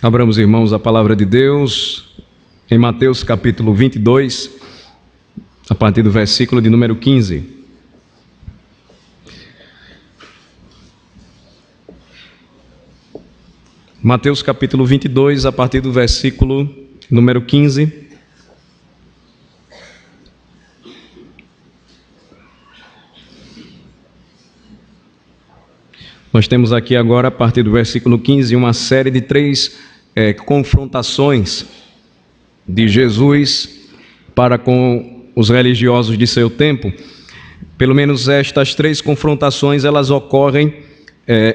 Abramos, irmãos, a palavra de Deus em Mateus capítulo 22, a partir do versículo de número 15. Mateus capítulo 22, a partir do versículo número 15. Nós temos aqui agora, a partir do versículo 15, uma série de três confrontações de Jesus para com os religiosos de seu tempo. Pelo menos estas três confrontações, elas ocorrem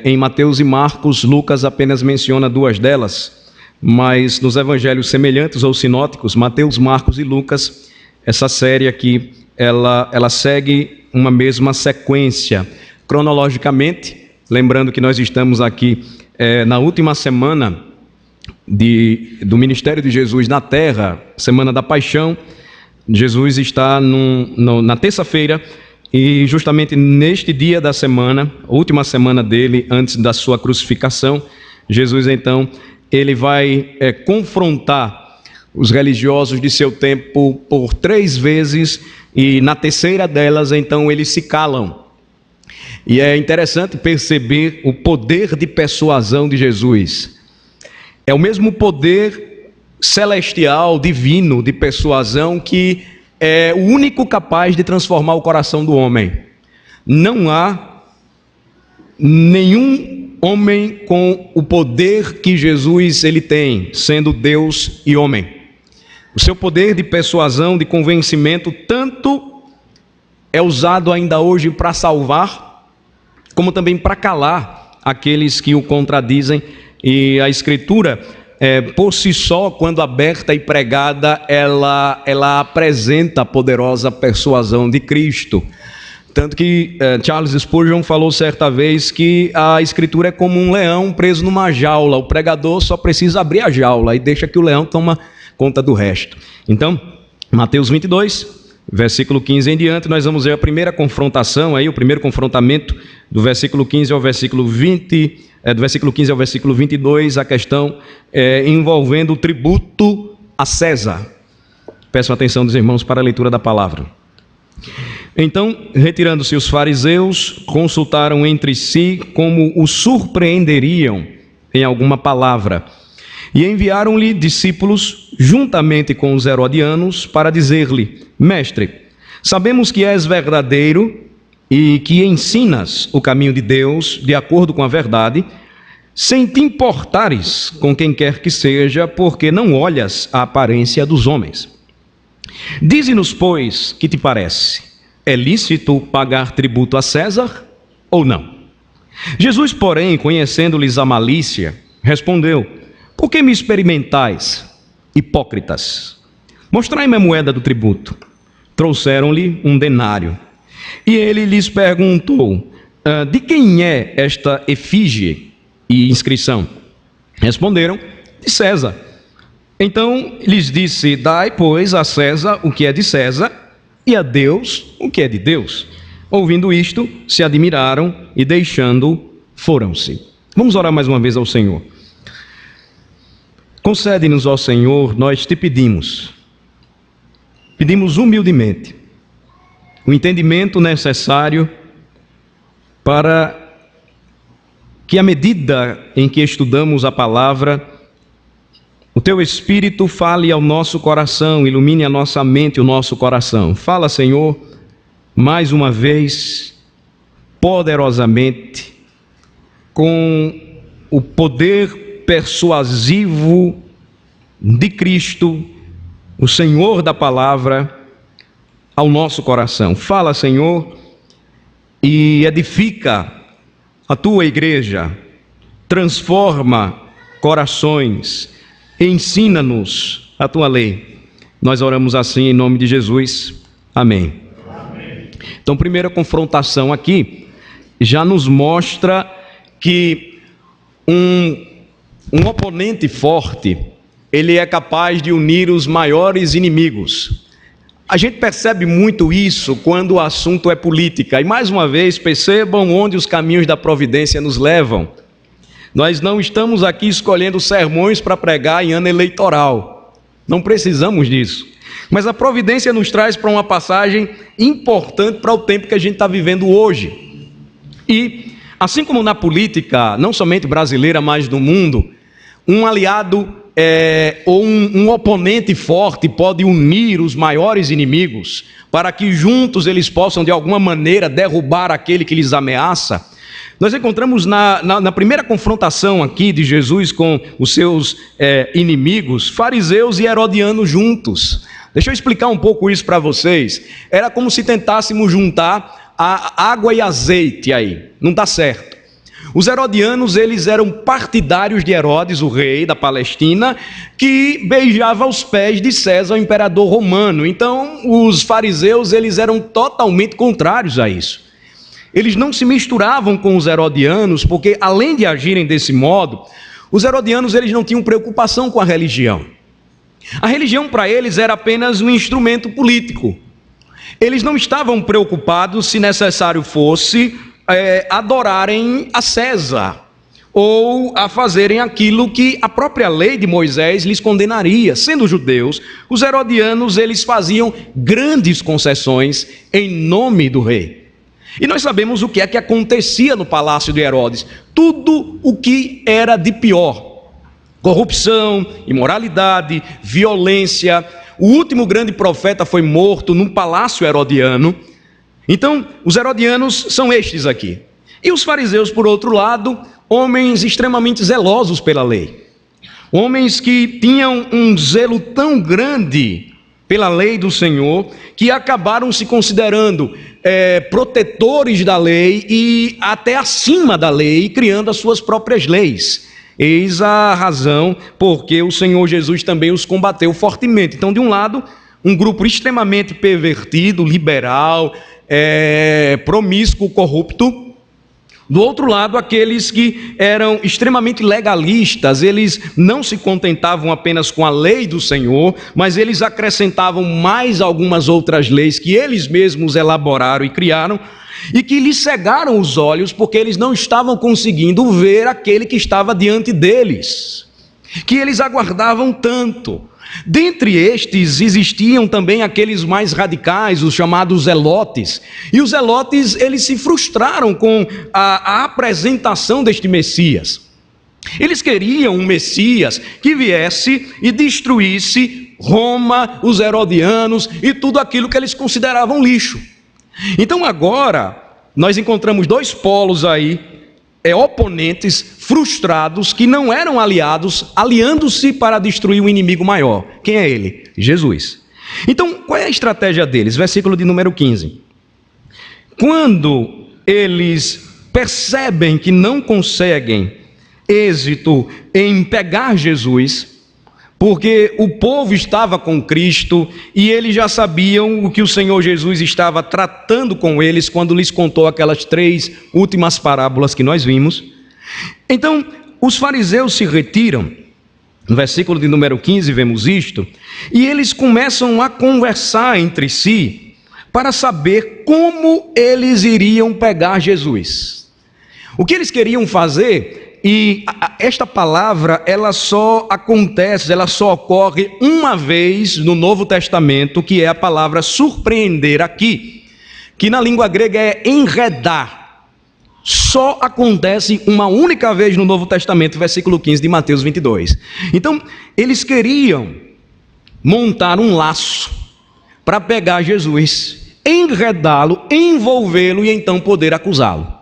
em Mateus e Marcos. Lucas apenas menciona duas delas, mas nos evangelhos semelhantes ou sinóticos, Mateus, Marcos e Lucas, essa série aqui, ela segue uma mesma sequência. Cronologicamente, lembrando que nós estamos aqui na última semana do ministério de Jesus na terra, semana da paixão. Jesus está na terça-feira e justamente neste dia da semana, última semana dele antes da sua crucificação, Jesus então, ele vai confrontar os religiosos de seu tempo por 3 vezes e na terceira delas então eles se calam. E é interessante perceber o poder de persuasão de Jesus. É o mesmo poder celestial, divino, de persuasão que é o único capaz de transformar o coração do homem. Não há nenhum homem com o poder que Jesus ele tem, sendo Deus e homem. O seu poder de persuasão, de convencimento, tanto é usado ainda hoje para salvar, como também para calar aqueles que o contradizem. E a Escritura, por si só, quando aberta e pregada, ela apresenta a poderosa persuasão de Cristo. Tanto que Charles Spurgeon falou certa vez que a Escritura é como um leão preso numa jaula. O pregador só precisa abrir a jaula e deixa que o leão toma conta do resto. Então, Mateus 22... versículo 15 em diante, nós vamos ver a primeira confrontação, o primeiro confrontamento do versículo 15 ao versículo 20, do versículo 15 ao versículo 22, a questão envolvendo o tributo a César. Peço a atenção dos irmãos para a leitura da palavra. Então, retirando-se os fariseus, consultaram entre si como o surpreenderiam em alguma palavra. E enviaram-lhe discípulos, juntamente com os herodianos, para dizer-lhe: Mestre, sabemos que és verdadeiro e que ensinas o caminho de Deus de acordo com a verdade, sem te importares com quem quer que seja, porque não olhas a aparência dos homens. Dize-nos, pois, que te parece? É lícito pagar tributo a César ou não? Jesus, porém, conhecendo-lhes a malícia, respondeu: Por que me experimentais, hipócritas? Mostrai-me a moeda do tributo. Trouxeram-lhe um denário. E ele lhes perguntou: de quem é esta efígie e inscrição? Responderam: de César. Então lhes disse: dai, pois, a César o que é de César, e a Deus o que é de Deus. Ouvindo isto, se admiraram e, deixando, foram-se. Vamos orar mais uma vez ao Senhor. Concede-nos, ó Senhor, nós te pedimos humildemente o entendimento necessário para que, à medida em que estudamos a palavra, o teu Espírito fale ao nosso coração, ilumine a nossa mente e o nosso coração. Fala, Senhor, mais uma vez, poderosamente, com o poder persuasivo de Cristo, o Senhor da palavra, ao nosso coração. Fala, Senhor, e edifica a tua igreja, transforma corações, ensina-nos a tua lei. Nós oramos assim em nome de Jesus. Amém. Amém. Então, primeira confrontação aqui já nos mostra que um oponente forte, ele é capaz de unir os maiores inimigos. A gente percebe muito isso quando o assunto é política. E mais uma vez, percebam onde os caminhos da providência nos levam. Nós não estamos aqui escolhendo sermões para pregar em ano eleitoral. Não precisamos disso. Mas a providência nos traz para uma passagem importante para o tempo que a gente está vivendo hoje. E, assim como na política, não somente brasileira, mas do mundo, um aliado ou um oponente forte pode unir os maiores inimigos para que juntos eles possam, de alguma maneira, derrubar aquele que lhes ameaça. Nós encontramos na primeira confrontação aqui de Jesus com os seus inimigos, fariseus e herodianos juntos. Deixa eu explicar um pouco isso para vocês. Era como se tentássemos juntar a água e azeite aí. Não dá certo. Os herodianos, eles eram partidários de Herodes, o rei da Palestina, que beijava os pés de César, o imperador romano. Então, os fariseus, eles eram totalmente contrários a isso. Eles não se misturavam com os herodianos, porque além de agirem desse modo, os herodianos, eles não tinham preocupação com a religião. A religião para eles era apenas um instrumento político. Eles não estavam preocupados, se necessário fosse, adorarem a César ou a fazerem aquilo que a própria lei de Moisés lhes condenaria. Sendo judeus, os herodianos eles faziam grandes concessões em nome do rei. E nós sabemos o que é que acontecia no palácio de Herodes. Tudo o que era de pior: corrupção, imoralidade, violência. O último grande profeta foi morto num palácio herodiano. Então, os herodianos são estes aqui. E os fariseus, por outro lado, homens extremamente zelosos pela lei. Homens que tinham um zelo tão grande pela lei do Senhor, que acabaram se considerando protetores da lei e até acima da lei, criando as suas próprias leis. Eis a razão porque o Senhor Jesus também os combateu fortemente. Então, de um lado, um grupo extremamente pervertido, liberal, promíscuo, corrupto. Do outro lado, aqueles que eram extremamente legalistas, eles não se contentavam apenas com a lei do Senhor, mas eles acrescentavam mais algumas outras leis que eles mesmos elaboraram e criaram, e que lhes cegaram os olhos, porque eles não estavam conseguindo ver aquele que estava diante deles, que eles aguardavam tanto. Dentre estes existiam também aqueles mais radicais, os chamados zelotes. E os zelotes, eles se frustraram com a apresentação deste Messias. Eles queriam um Messias que viesse e destruísse Roma, os herodianos e tudo aquilo que eles consideravam lixo. Então agora, nós encontramos dois polos aí, oponentes frustrados que não eram aliados, aliando-se para destruir um inimigo maior. Quem é ele? Jesus. Então, qual é a estratégia deles? Versículo de número 15. Quando eles percebem que não conseguem êxito em pegar Jesus, porque o povo estava com Cristo e eles já sabiam o que o Senhor Jesus estava tratando com eles quando lhes contou aquelas 3 últimas parábolas que nós vimos. Então, os fariseus se retiram. No versículo de número 15 vemos isto, e eles começam a conversar entre si para saber como eles iriam pegar Jesus. O que eles queriam fazer. E esta palavra, ela só acontece, ela só ocorre uma vez no Novo Testamento, que é a palavra surpreender aqui, que na língua grega é enredar. Só acontece uma única vez no Novo Testamento, versículo 15 de Mateus 22. Então, eles queriam montar um laço para pegar Jesus, enredá-lo, envolvê-lo e então poder acusá-lo.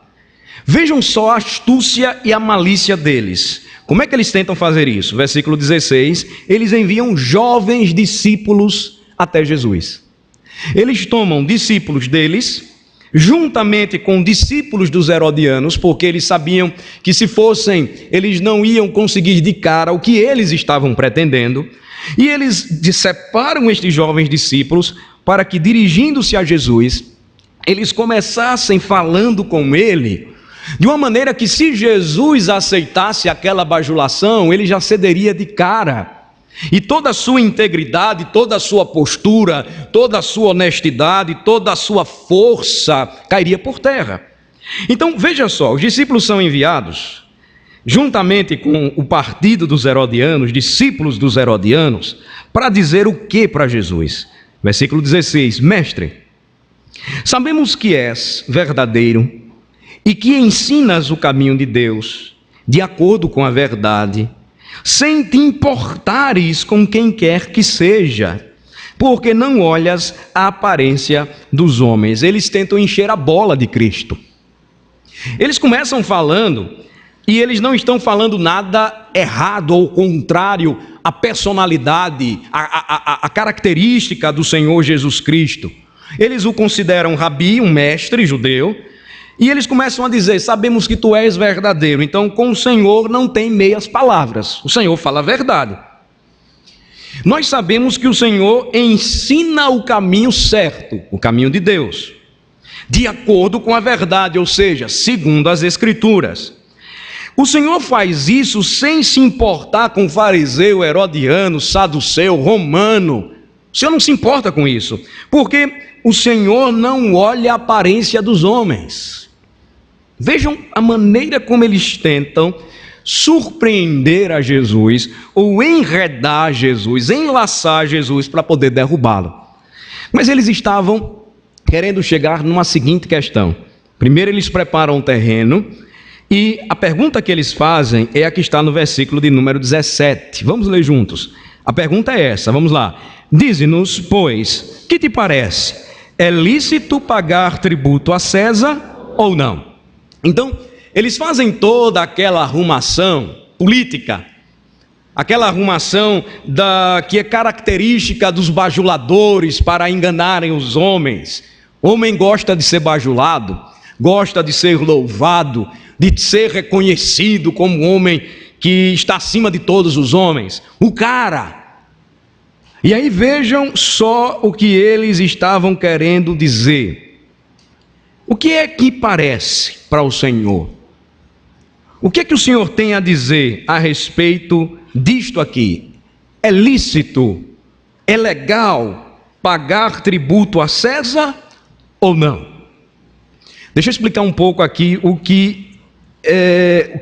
Vejam só a astúcia e a malícia deles. Como é que eles tentam fazer isso? Versículo 16, eles enviam jovens discípulos até Jesus. Eles tomam discípulos deles, juntamente com discípulos dos herodianos, porque eles sabiam que se fossem, eles não iam conseguir de cara o que eles estavam pretendendo, e eles separam estes jovens discípulos para que, dirigindo-se a Jesus, eles começassem falando com ele, de uma maneira que, se Jesus aceitasse aquela bajulação, ele já cederia de cara. E toda a sua integridade, toda a sua postura, toda a sua honestidade, toda a sua força cairia por terra. Então, veja só, os discípulos são enviados. juntamente com o partido dos herodianos, discípulos dos herodianos, para dizer o que para Jesus? Versículo 16: Mestre, sabemos que és verdadeiro e que ensinas o caminho de Deus, de acordo com a verdade, sem te importares com quem quer que seja, porque não olhas a aparência dos homens. Eles tentam encher a bola de Cristo. Eles começam falando, e eles não estão falando nada errado ou contrário à personalidade, à característica do Senhor Jesus Cristo. Eles o consideram rabi, um mestre judeu, e eles começam a dizer: sabemos que tu és verdadeiro, então com o Senhor não tem meias palavras, o Senhor fala a verdade. Nós sabemos que o Senhor ensina o caminho certo, o caminho de Deus, de acordo com a verdade, ou seja, segundo as Escrituras. O Senhor faz isso sem se importar com fariseu, herodiano, saduceu, romano. O Senhor não se importa com isso, porque o Senhor não olha a aparência dos homens. Vejam a maneira como eles tentam surpreender a Jesus, ou enredar Jesus, enlaçar Jesus para poder derrubá-lo. Mas eles estavam querendo chegar numa seguinte questão. Primeiro eles preparam um terreno, e a pergunta que eles fazem é a que está no versículo de número 17. Vamos ler juntos. A pergunta é essa, vamos lá. Dize-nos, pois, que te parece? É lícito pagar tributo a César ou não? Então, eles fazem toda aquela arrumação política, aquela arrumação que é característica dos bajuladores para enganarem os homens. O homem gosta de ser bajulado, gosta de ser louvado, de ser reconhecido como um homem que está acima de todos os homens, o cara. E aí vejam só o que eles estavam querendo dizer. O que é que parece para o Senhor? O que é que o Senhor tem a dizer a respeito disto aqui? É lícito, é legal pagar tributo a César ou não? Deixa eu explicar um pouco aqui o que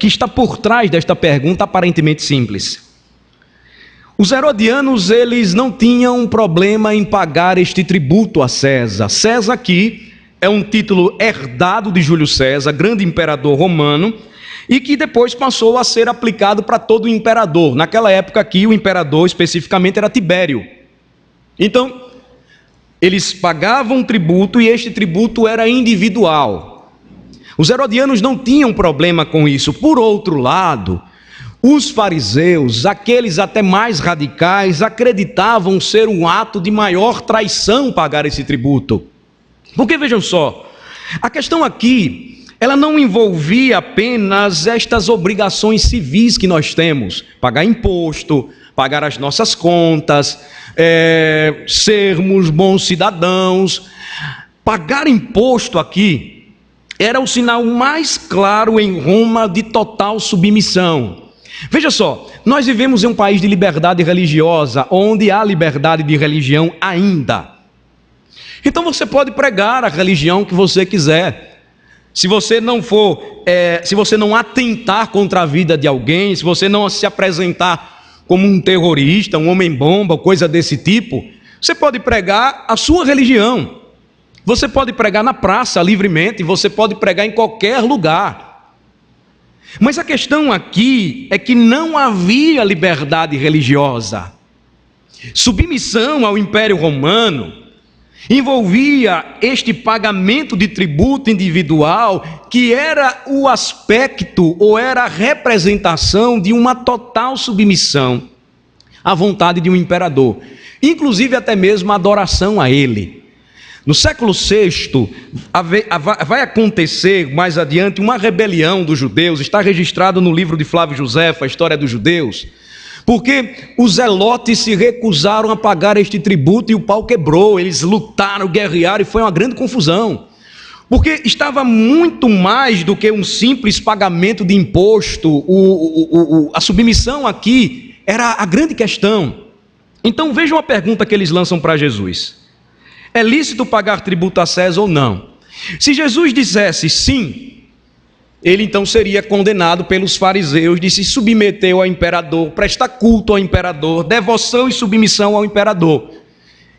está por trás desta pergunta aparentemente simples. Os herodianos, eles não tinham problema em pagar este tributo a César. César aqui é um título herdado de Júlio César, grande imperador romano, e que depois passou a ser aplicado para todo o imperador. Naquela época aqui, o imperador especificamente era Tibério. Então, eles pagavam tributo e este tributo era individual. Os herodianos não tinham problema com isso. Por outro lado, os fariseus, aqueles até mais radicais, acreditavam ser um ato de maior traição pagar esse tributo. Porque vejam só, a questão aqui, ela não envolvia apenas estas obrigações civis que nós temos: pagar imposto, pagar as nossas contas, sermos bons cidadãos. Pagar imposto aqui era o sinal mais claro em Roma de total submissão. Veja só, nós vivemos em um país de liberdade religiosa, onde há liberdade de religião ainda. Então você pode pregar a religião que você quiser. Se você não se você não atentar contra a vida de alguém, se você não se apresentar como um terrorista, um homem-bomba, coisa desse tipo, você pode pregar a sua religião. Você pode pregar na praça livremente, você pode pregar em qualquer lugar. Mas a questão aqui é que não havia liberdade religiosa. Submissão ao Império Romano envolvia este pagamento de tributo individual, que era o aspecto ou era a representação de uma total submissão à vontade de um imperador, inclusive até mesmo a adoração a ele. No século VI, vai acontecer mais adiante uma rebelião dos judeus, está registrado no livro de Flávio Josefo, a história dos judeus, porque os zelotes se recusaram a pagar este tributo e o pau quebrou, eles lutaram, guerrearam e foi uma grande confusão, porque estava muito mais do que um simples pagamento de imposto, a submissão aqui era a grande questão. Então vejam a pergunta que eles lançam para Jesus: é lícito pagar tributo a César ou não? Se Jesus dissesse sim, ele então seria condenado pelos fariseus de se submeter ao imperador, prestar culto ao imperador, devoção e submissão ao imperador.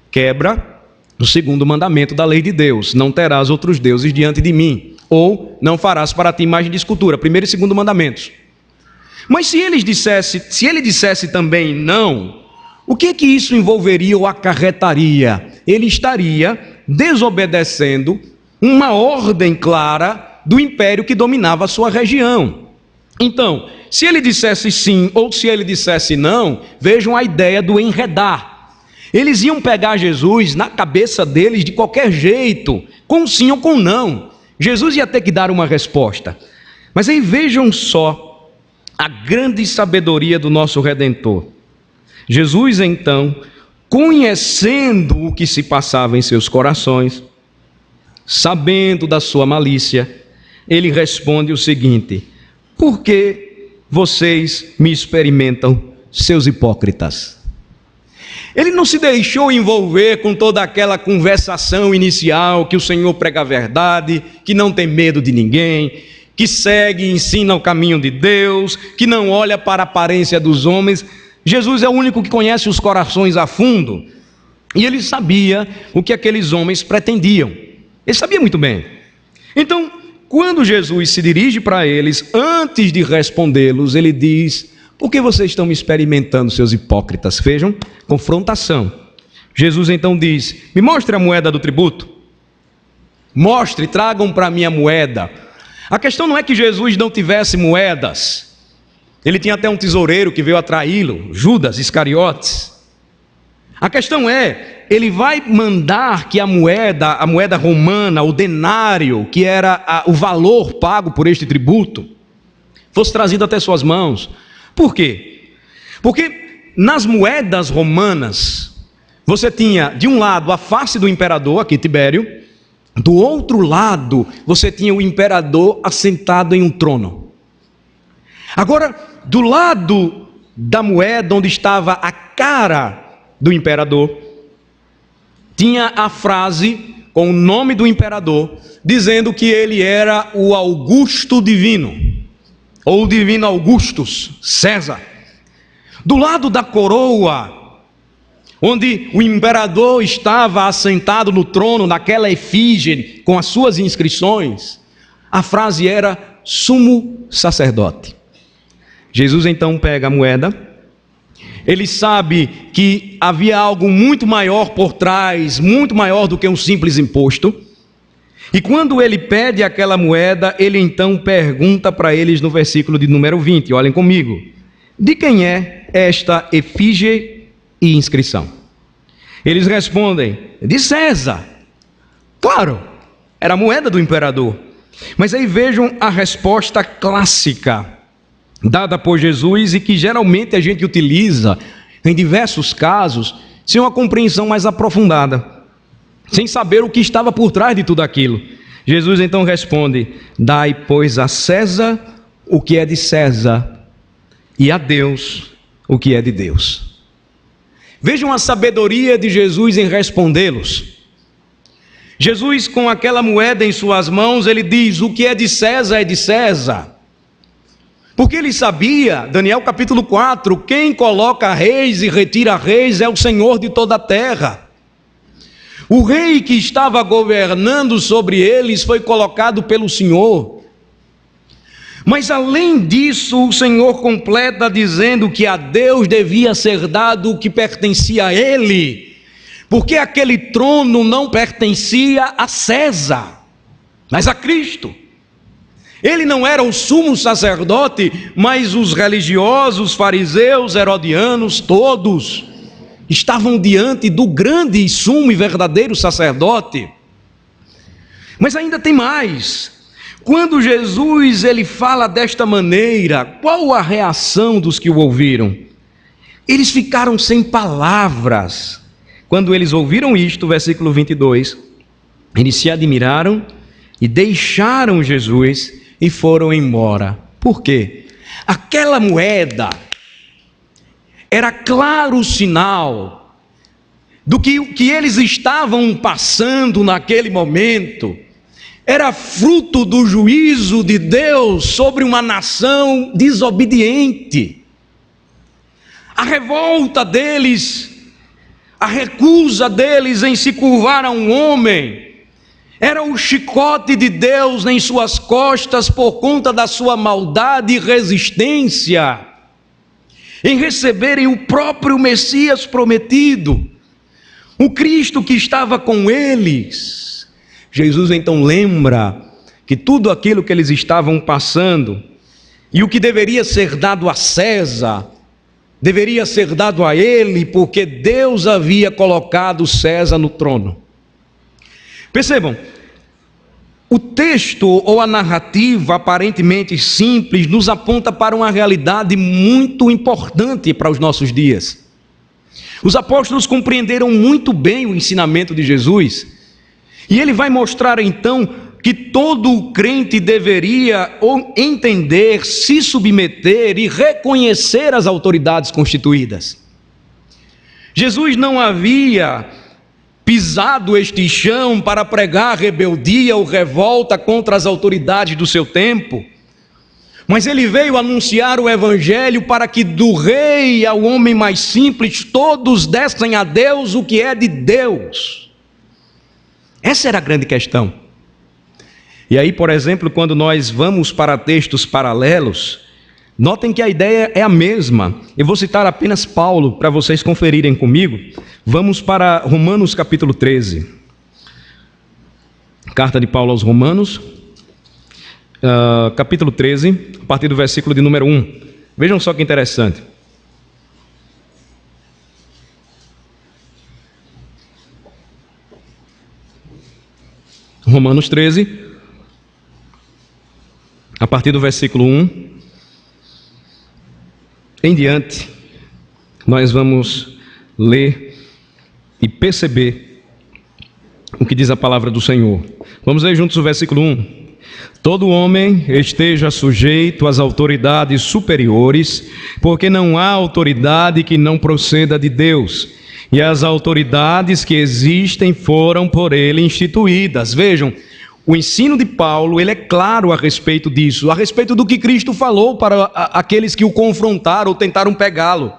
Quebra o segundo mandamento da lei de Deus: não terás outros deuses diante de mim, ou não farás para ti imagem de escultura. Primeiro e segundo mandamentos. Mas se ele dissesse também não, o que isso envolveria ou acarretaria? Ele estaria desobedecendo uma ordem clara do império que dominava a sua região. Então, se ele dissesse sim ou se ele dissesse não, vejam a ideia do enredar. Eles iam pegar Jesus na cabeça deles de qualquer jeito, com sim ou com não. Jesus ia ter que dar uma resposta. Mas aí vejam só a grande sabedoria do nosso Redentor. Jesus então, conhecendo o que se passava em seus corações, sabendo da sua malícia, ele responde o seguinte: por que vocês me experimentam, seus hipócritas? Ele não se deixou envolver com toda aquela conversação inicial, que o Senhor prega a verdade, que não tem medo de ninguém, que segue e ensina o caminho de Deus, que não olha para a aparência dos homens. Jesus é o único que conhece os corações a fundo, e ele sabia o que aqueles homens pretendiam. Ele sabia muito bem. Então, quando Jesus se dirige para eles, antes de respondê-los, ele diz: por que vocês estão me experimentando, seus hipócritas? Vejam, confrontação. Jesus então diz: me mostre a moeda do tributo. Mostre, tragam para mim a moeda. A questão não é que Jesus não tivesse moedas. Ele tinha até um tesoureiro que veio atraí-lo, Judas Iscariotes. A questão é, ele vai mandar que a moeda romana, o denário, que era o valor pago por este tributo, fosse trazido até suas mãos. Por quê? Porque nas moedas romanas, você tinha de um lado a face do imperador, aqui Tibério, do outro lado você tinha o imperador assentado em um trono. Agora, do lado da moeda onde estava a cara do imperador, tinha a frase com o nome do imperador, dizendo que ele era o Augusto Divino, ou o Divino Augustus, César. Do lado da coroa, onde o imperador estava assentado no trono, naquela efígie, com as suas inscrições, a frase era sumo sacerdote. Jesus então pega a moeda, ele sabe que havia algo muito maior por trás, muito maior do que um simples imposto, e quando ele pede aquela moeda, ele então pergunta para eles no versículo de número 20, olhem comigo: de quem é esta efígie e inscrição? Eles respondem: de César. Claro, era a moeda do imperador. Mas aí vejam a resposta clássica dada por Jesus e que geralmente a gente utiliza em diversos casos sem uma compreensão mais aprofundada, sem saber o que estava por trás de tudo aquilo. Jesus então responde: dai, pois, a César o que é de César e a Deus o que é de Deus. Vejam a sabedoria de Jesus em respondê-los. Jesus, com aquela moeda em suas mãos, ele diz: o que é de César, porque ele sabia, Daniel capítulo 4, quem coloca reis e retira reis é o Senhor de toda a terra. O rei que estava governando sobre eles foi colocado pelo Senhor. Mas além disso, o Senhor completa dizendo que a Deus devia ser dado o que pertencia a ele, porque aquele trono não pertencia a César, mas a Cristo. Ele não era o sumo sacerdote, mas os religiosos, fariseus, herodianos, todos estavam diante do grande e sumo e verdadeiro sacerdote. Mas ainda tem mais. Quando Jesus ele fala desta maneira, qual a reação dos que o ouviram? Eles ficaram sem palavras. Quando eles ouviram isto, versículo 22, eles se admiraram e deixaram Jesus e foram embora. Por quê? Aquela moeda era claro sinal do que eles estavam passando naquele momento era fruto do juízo de Deus sobre uma nação desobediente. A revolta deles, a recusa deles em se curvar a um homem, era o chicote de Deus em suas costas por conta da sua maldade e resistência em receberem o próprio Messias prometido, o Cristo que estava com eles. Jesus então lembra que tudo aquilo que eles estavam passando e o que deveria ser dado a César, deveria ser dado a ele, porque Deus havia colocado César no trono. Percebam, o texto ou a narrativa aparentemente simples nos aponta para uma realidade muito importante para os nossos dias. Os apóstolos compreenderam muito bem o ensinamento de Jesus, e ele vai mostrar então que todo crente deveria entender, se submeter e reconhecer as autoridades constituídas. Jesus não havia pisado este chão para pregar rebeldia ou revolta contra as autoridades do seu tempo, mas ele veio anunciar o evangelho para que do rei ao homem mais simples todos dessem a Deus o que é de Deus. Essa era a grande questão. E aí, por exemplo, quando nós vamos para textos paralelos, notem que a ideia é a mesma. Eu vou citar apenas Paulo para vocês conferirem comigo. Vamos para Romanos capítulo 13. Carta de Paulo aos Romanos, capítulo 13, a partir do versículo de número 1. Vejam só que interessante. Romanos 13, a partir do versículo 1 em diante, nós vamos ler e perceber o que diz a palavra do Senhor. Vamos ler juntos o versículo 1. Todo homem esteja sujeito às autoridades superiores, porque não há autoridade que não proceda de Deus, e as autoridades que existem foram por ele instituídas. Vejam, o ensino de Paulo, ele é claro a respeito disso, a respeito do que Cristo falou para aqueles que o confrontaram ou tentaram pegá-lo.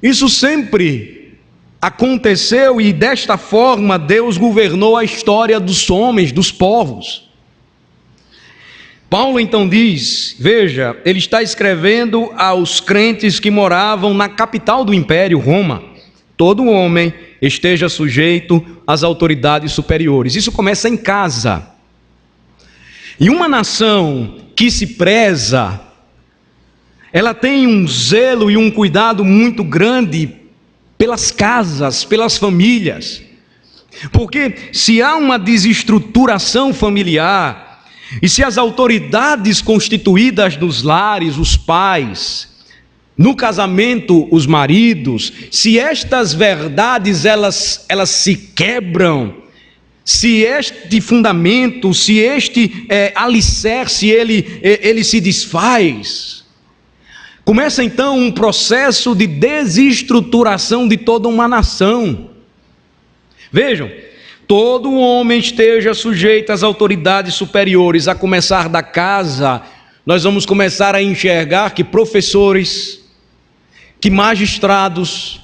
Isso sempre aconteceu e desta forma Deus governou a história dos homens, dos povos. Paulo então diz, veja, ele está escrevendo aos crentes que moravam na capital do império, Roma. Todo homem esteja sujeito às autoridades superiores. Isso começa em casa. E uma nação que se preza, ela tem um zelo e um cuidado muito grande pelas casas, pelas famílias. Porque se há uma desestruturação familiar, e se as autoridades constituídas nos lares, os pais, no casamento, os maridos, se estas verdades elas se quebram, se este fundamento, se este alicerce ele se desfaz, começa então um processo de desestruturação de toda uma nação. Vejam, todo homem esteja sujeito às autoridades superiores, a começar da casa. Nós vamos começar a enxergar que professores, que magistrados,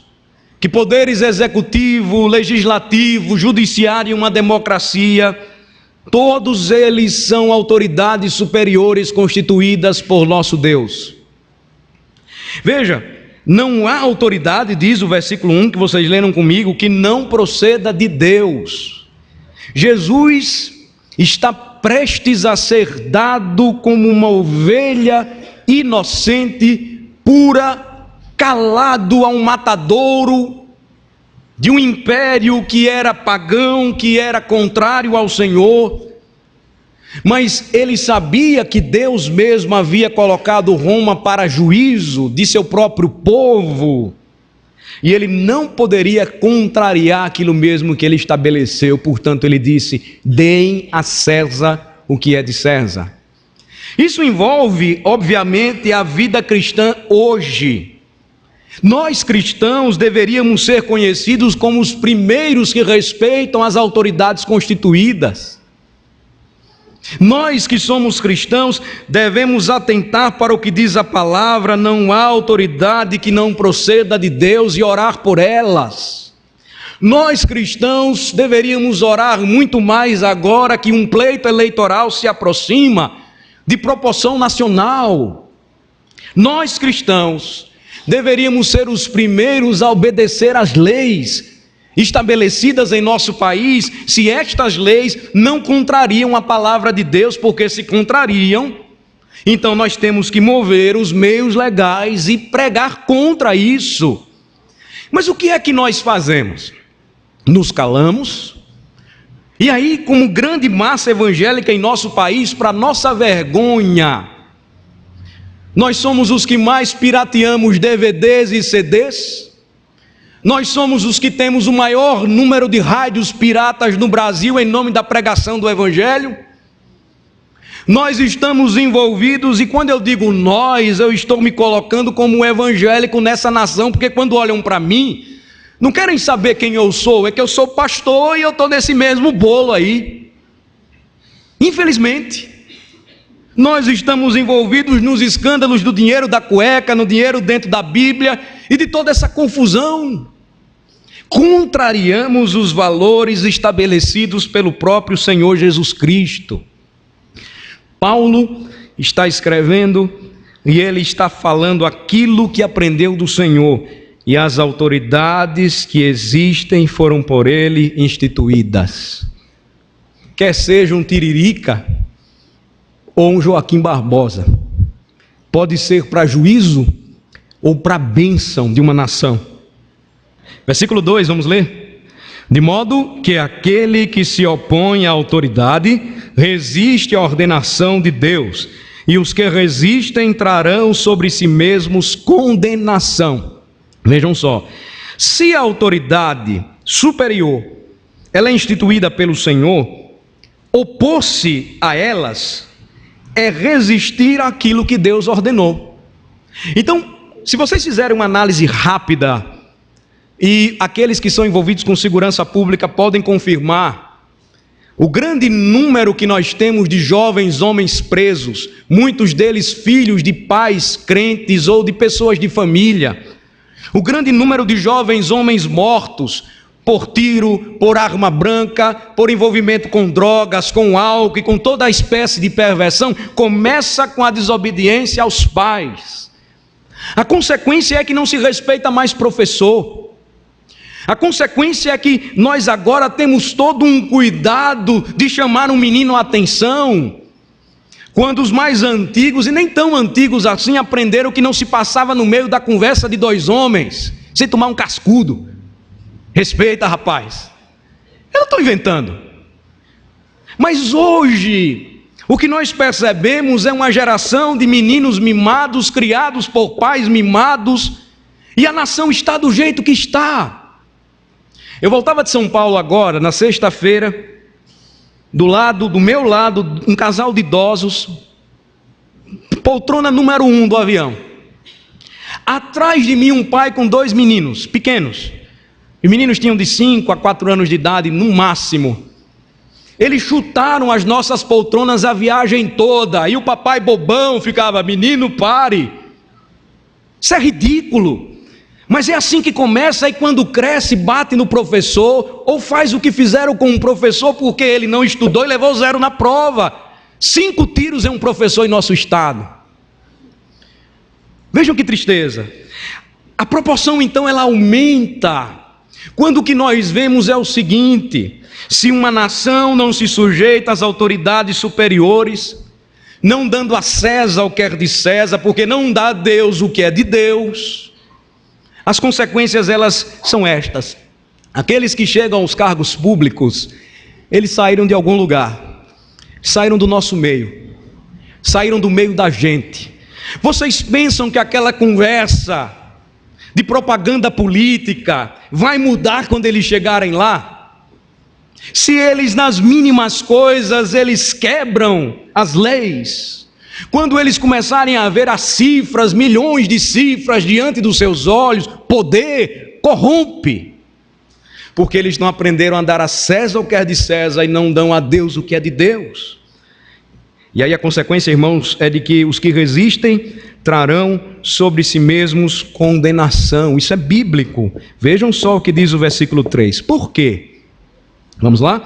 que poderes executivo, legislativo, judiciário, uma democracia, todos eles são autoridades superiores constituídas por nosso Deus. Veja, não há autoridade, diz o versículo 1 que vocês leram comigo, que não proceda de Deus. Jesus está prestes a ser dado como uma ovelha inocente, pura, calado a um matadouro de um império que era pagão, que era contrário ao Senhor. Mas ele sabia que Deus mesmo havia colocado Roma para juízo de seu próprio povo, e ele não poderia contrariar aquilo mesmo que ele estabeleceu. Portanto, ele disse: deem a César o que é de César. Isso envolve, obviamente, a vida cristã hoje. Nós cristãos deveríamos ser conhecidos como os primeiros que respeitam as autoridades constituídas. Nós que somos cristãos devemos atentar para o que diz a palavra: não há autoridade que não proceda de Deus, e orar por elas. Nós cristãos deveríamos orar muito mais agora que um pleito eleitoral se aproxima de proporção nacional. Nós cristãos deveríamos ser os primeiros a obedecer às leis estabelecidas em nosso país, se estas leis não contrariam a palavra de Deus, porque se contrariam, então nós temos que mover os meios legais e pregar contra isso. Mas o que é que nós fazemos? Nos calamos, e aí, como grande massa evangélica em nosso país, para nossa vergonha, nós somos os que mais pirateamos DVDs e CDs. Nós somos os que temos o maior número de rádios piratas no Brasil em nome da pregação do Evangelho. Nós estamos envolvidos, e quando eu digo nós, eu estou me colocando como um evangélico nessa nação, porque quando olham para mim, não querem saber quem eu sou, é que eu sou pastor e eu estou nesse mesmo bolo aí. Infelizmente, nós estamos envolvidos nos escândalos do dinheiro da cueca, no dinheiro dentro da Bíblia e de toda essa confusão. Contrariamos os valores estabelecidos pelo próprio Senhor Jesus Cristo. Paulo está escrevendo e ele está falando aquilo que aprendeu do Senhor, e as autoridades que existem foram por ele instituídas. Quer seja um Tiririca ou um Joaquim Barbosa, pode ser para juízo ou para bênção de uma nação. Versículo 2, vamos ler. De modo que aquele que se opõe à autoridade resiste à ordenação de Deus, e os que resistem trarão sobre si mesmos condenação. Vejam só, se a autoridade superior ela é instituída pelo Senhor, opor-se a elas é resistir àquilo que Deus ordenou. Então, se vocês fizerem uma análise rápida, e aqueles que são envolvidos com segurança pública podem confirmar, o grande número que nós temos de jovens homens presos, muitos deles filhos de pais crentes ou de pessoas de família, o grande número de jovens homens mortos por tiro, por arma branca, por envolvimento com drogas, com álcool e com toda a espécie de perversão, começa com a desobediência aos pais. A consequência é que não se respeita mais professor. A consequência é que nós agora temos todo um cuidado de chamar um menino a atenção, quando os mais antigos, e nem tão antigos assim, aprenderam que não se passava no meio da conversa de dois homens, sem tomar um cascudo. Respeita, rapaz. Eu não estou inventando. Mas hoje, o que nós percebemos é uma geração de meninos mimados, criados por pais mimados, e a nação está do jeito que está. Eu voltava de São Paulo agora, na sexta-feira, do meu lado, um casal de idosos, poltrona número 1 do avião. Atrás de mim, um pai com 2 meninos, pequenos. Os meninos tinham de 5 a 4 anos de idade, no máximo. Eles chutaram as nossas poltronas a viagem toda, e o papai bobão ficava: menino, pare. Isso é ridículo. Mas é assim que começa, e quando cresce, bate no professor, ou faz o que fizeram com um professor porque ele não estudou e levou 0 na prova. 5 tiros em um professor em nosso estado. Vejam que tristeza. A proporção então ela aumenta, quando o que nós vemos é o seguinte: se uma nação não se sujeita às autoridades superiores, não dando a César o que é de César, porque não dá a Deus o que é de Deus, as consequências elas são estas. Aqueles que chegam aos cargos públicos, eles saíram de algum lugar, saíram do nosso meio, saíram do meio da gente. Vocês pensam que aquela conversa de propaganda política vai mudar quando eles chegarem lá? Se eles nas mínimas coisas eles quebram as leis, quando eles começarem a ver as cifras, milhões de cifras diante dos seus olhos, poder corrompe, porque eles não aprenderam a dar a César o que é de César e não dão a Deus o que é de Deus. E aí a consequência, irmãos, é de que os que resistem trarão sobre si mesmos condenação. Isso é bíblico. Vejam só o que diz o versículo 3. Por quê? Vamos lá?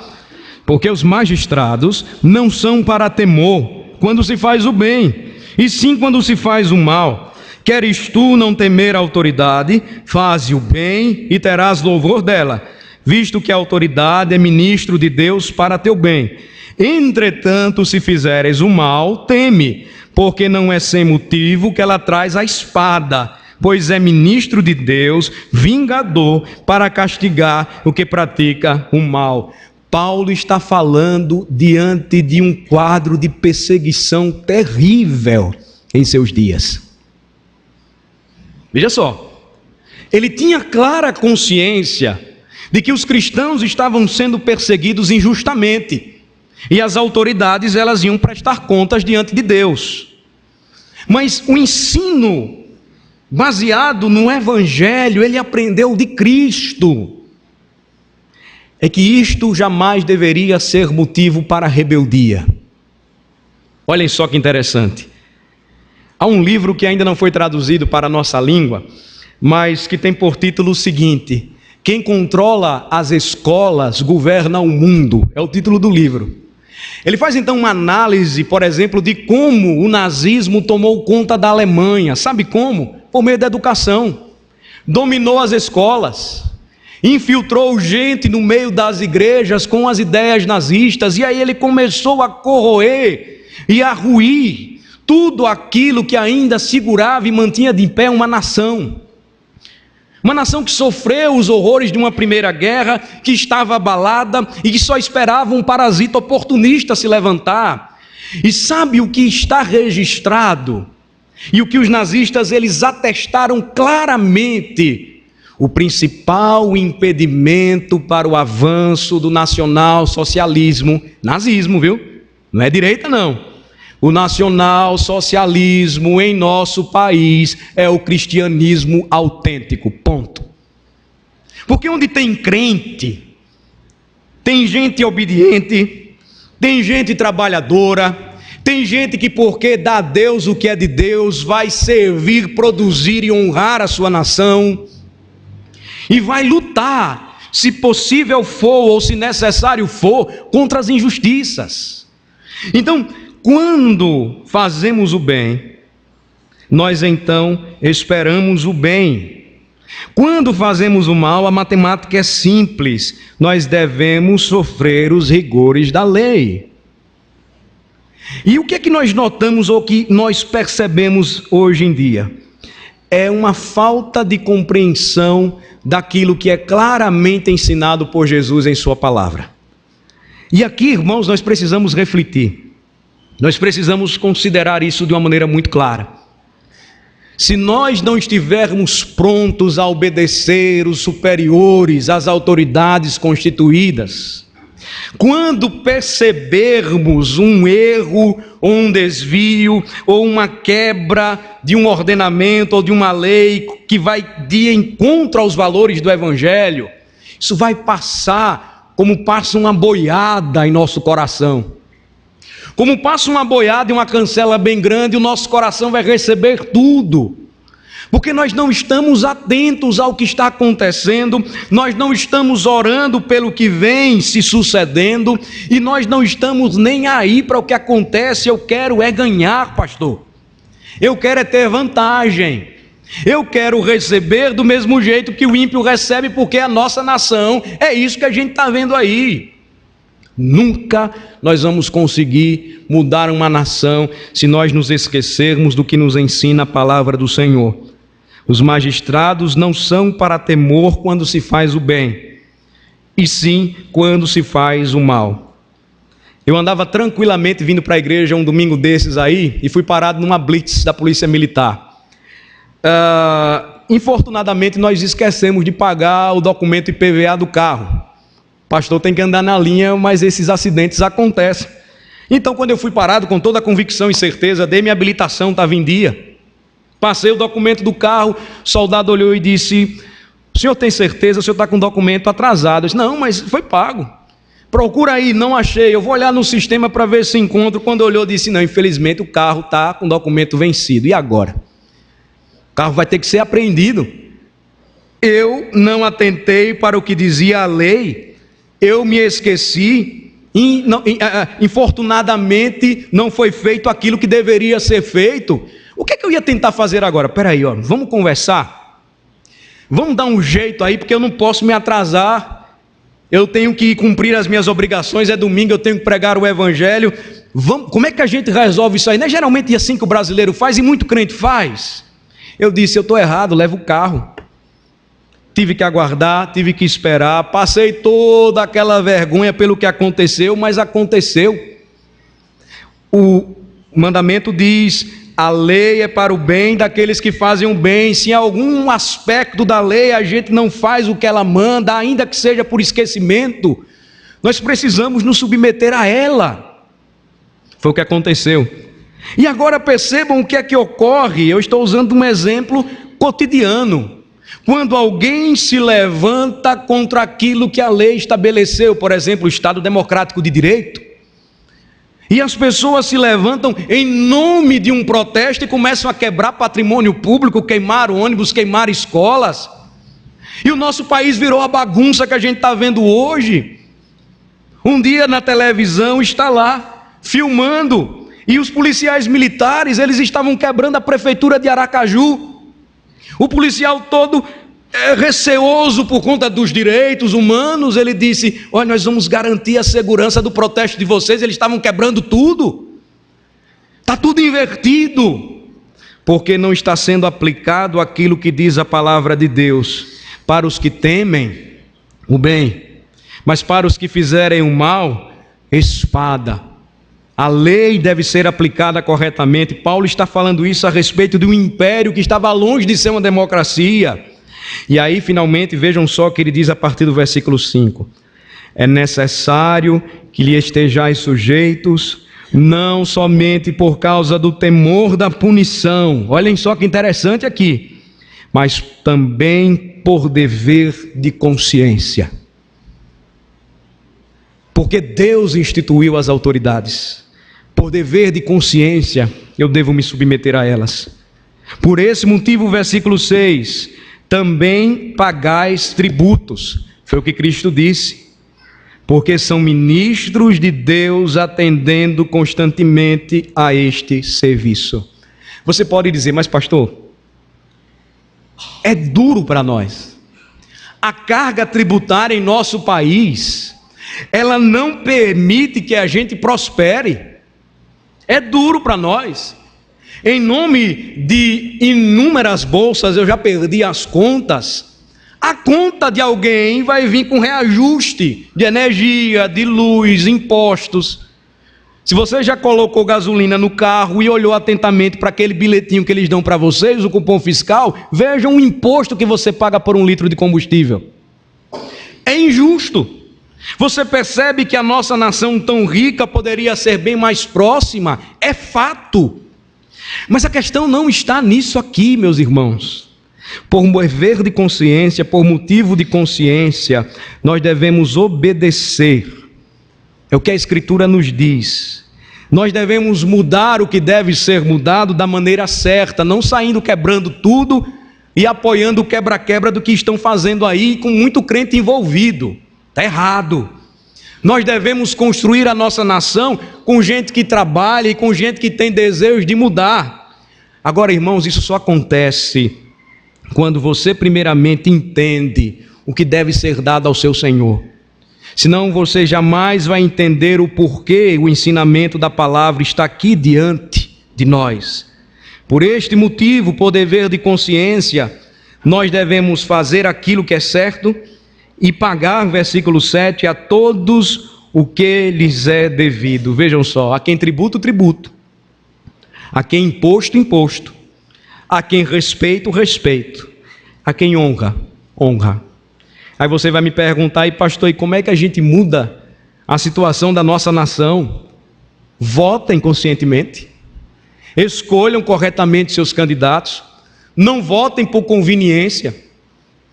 Porque os magistrados não são para temor quando se faz o bem, e sim quando se faz o mal. Queres tu não temer a autoridade, faze o bem e terás louvor dela, visto que a autoridade é ministro de Deus para teu bem. Entretanto, se fizeres o mal, teme, porque não é sem motivo que ela traz a espada, pois é ministro de Deus, vingador, para castigar o que pratica o mal. Paulo está falando diante de um quadro de perseguição terrível em seus dias. Veja só, ele tinha clara consciência de que os cristãos estavam sendo perseguidos injustamente, e as autoridades elas iam prestar contas diante de Deus. Mas o ensino baseado no Evangelho, ele aprendeu de Cristo, é que isto jamais deveria ser motivo para rebeldia. Olhem só que interessante. Há um livro que ainda não foi traduzido para a nossa língua, mas que tem por título o seguinte: Quem controla as escolas governa o mundo. É o título do livro. Ele faz então uma análise, por exemplo, de como o nazismo tomou conta da Alemanha. Sabe como? Por meio da educação. Dominou as escolas, infiltrou gente no meio das igrejas com as ideias nazistas, e aí ele começou a corroer e a ruir tudo aquilo que ainda segurava e mantinha de pé uma nação. Uma nação que sofreu os horrores de uma primeira guerra, que estava abalada e que só esperava um parasita oportunista se levantar. E sabe o que está registrado? E o que os nazistas eles atestaram claramente? O principal impedimento para o avanço do nacional-socialismo, nazismo, viu? Não é direita não. O nacional-socialismo em nosso país é o cristianismo autêntico, ponto. Porque onde tem crente, tem gente obediente, tem gente trabalhadora, tem gente que porque dá a Deus o que é de Deus, vai servir, produzir e honrar a sua nação, e vai lutar, se possível for ou se necessário for, contra as injustiças. Então, quando fazemos o bem, nós então esperamos o bem. Quando fazemos o mal, a matemática é simples. Nós devemos sofrer os rigores da lei. E o que é que nós notamos ou que nós percebemos hoje em dia? É uma falta de compreensão daquilo que é claramente ensinado por Jesus em sua palavra. E aqui, irmãos, nós precisamos refletir. Nós precisamos considerar isso de uma maneira muito clara. Se nós não estivermos prontos a obedecer os superiores, as autoridades constituídas, quando percebermos um erro, ou um desvio, ou uma quebra de um ordenamento ou de uma lei que vai de encontro aos valores do Evangelho, isso vai passar como passa uma boiada em nosso coração. Como passa uma boiada e uma cancela bem grande, o nosso coração vai receber tudo. Porque nós não estamos atentos ao que está acontecendo, nós não estamos orando pelo que vem se sucedendo, e nós não estamos nem aí para o que acontece. Eu quero é ganhar, pastor. Eu quero é ter vantagem. Eu quero receber do mesmo jeito que o ímpio recebe, porque é a nossa nação. É isso que a gente está vendo aí. Nunca nós vamos conseguir mudar uma nação se nós nos esquecermos do que nos ensina a palavra do Senhor. Os magistrados não são para temor quando se faz o bem, e sim quando se faz o mal. Eu andava tranquilamente vindo para a igreja um domingo desses aí e fui parado numa blitz da polícia militar. Infortunadamente nós esquecemos de pagar o documento IPVA do carro. O pastor tem que andar na linha, mas esses acidentes acontecem. Então, quando eu fui parado com toda a convicção e certeza, dei minha habilitação, estava em dia. Passei o documento do carro, o soldado olhou e disse: o senhor tem certeza? O senhor está com o documento atrasado? Eu disse: não, mas foi pago. Procura aí, não achei. Eu vou olhar no sistema para ver se encontro. Quando olhou, disse: não, infelizmente o carro está com documento vencido. E agora? O carro vai ter que ser apreendido. Eu não atentei para o que dizia a lei. Eu me esqueci. Infortunadamente não foi feito aquilo que deveria ser feito. O que é que eu ia tentar fazer agora? Peraí, vamos conversar? Vamos dar um jeito aí, porque eu não posso me atrasar. Eu tenho que cumprir as minhas obrigações, é domingo, eu tenho que pregar o evangelho. Como é que a gente resolve isso aí? Não é geralmente assim que o brasileiro faz e muito crente faz. Eu disse: eu estou errado, levo o carro. Tive que aguardar, tive que esperar, passei toda aquela vergonha pelo que aconteceu, mas aconteceu. O mandamento diz: a lei é para o bem daqueles que fazem o bem. Se em algum aspecto da lei a gente não faz o que ela manda, ainda que seja por esquecimento, nós precisamos nos submeter a ela. Foi o que aconteceu. E agora percebam o que é que ocorre. Eu estou usando um exemplo cotidiano. Quando alguém se levanta contra aquilo que a lei estabeleceu, por exemplo, o Estado Democrático de Direito, e as pessoas se levantam em nome de um protesto e começam a quebrar patrimônio público, queimar ônibus, queimar escolas. E o nosso país virou a bagunça que a gente está vendo hoje. Um dia na televisão está lá, filmando, e os policiais militares, eles estavam quebrando a prefeitura de Aracaju. O policial todo receoso por conta dos direitos humanos, ele disse: olha, nós vamos garantir a segurança do protesto de vocês. Eles estavam quebrando tudo. Está tudo invertido, porque não está sendo aplicado aquilo que diz a palavra de Deus: para os que temem o bem, mas para os que fizerem o mal, espada. A lei deve ser aplicada corretamente. Paulo está falando isso a respeito de um império que estava longe de ser uma democracia. E aí, finalmente, vejam só o que ele diz a partir do versículo 5. É necessário que lhe estejais sujeitos, não somente por causa do temor da punição. Olhem só que interessante aqui. Mas também por dever de consciência. Porque Deus instituiu as autoridades. Por dever de consciência, eu devo me submeter a elas. Por esse motivo, o versículo 6, também pagais tributos. Foi o que Cristo disse. Porque são ministros de Deus atendendo constantemente a este serviço. Você pode dizer: mas pastor, é duro para nós. A carga tributária em nosso país, ela não permite que a gente prospere. É duro para nós. Em nome de inúmeras bolsas, eu já perdi as contas. A conta de alguém vai vir com reajuste de energia, de luz, impostos. Se você já colocou gasolina no carro e olhou atentamente para aquele bilhetinho que eles dão para vocês, o cupom fiscal, vejam o imposto que você paga por 1 litro de combustível. É injusto. Você percebe que a nossa nação tão rica poderia ser bem mais próxima? É fato. Mas a questão não está nisso aqui, meus irmãos. Por dever de consciência, por motivo de consciência, nós devemos obedecer. É o que a Escritura nos diz. Nós devemos mudar o que deve ser mudado da maneira certa, não saindo quebrando tudo e apoiando o quebra-quebra do que estão fazendo aí, com muito crente envolvido. Está errado. Nós devemos construir a nossa nação com gente que trabalha e com gente que tem desejo de mudar. Agora, irmãos, isso só acontece quando você primeiramente entende o que deve ser dado ao seu Senhor. Senão você jamais vai entender o porquê o ensinamento da palavra está aqui diante de nós. Por este motivo, por dever de consciência, nós devemos fazer aquilo que é certo e pagar, versículo 7, a todos o que lhes é devido. Vejam só: a quem tributo, tributo. A quem imposto, imposto. A quem respeito, respeito. A quem honra, honra. Aí você vai me perguntar: e pastor, e como é que a gente muda a situação da nossa nação? Votem conscientemente. Escolham corretamente seus candidatos. Não votem por conveniência.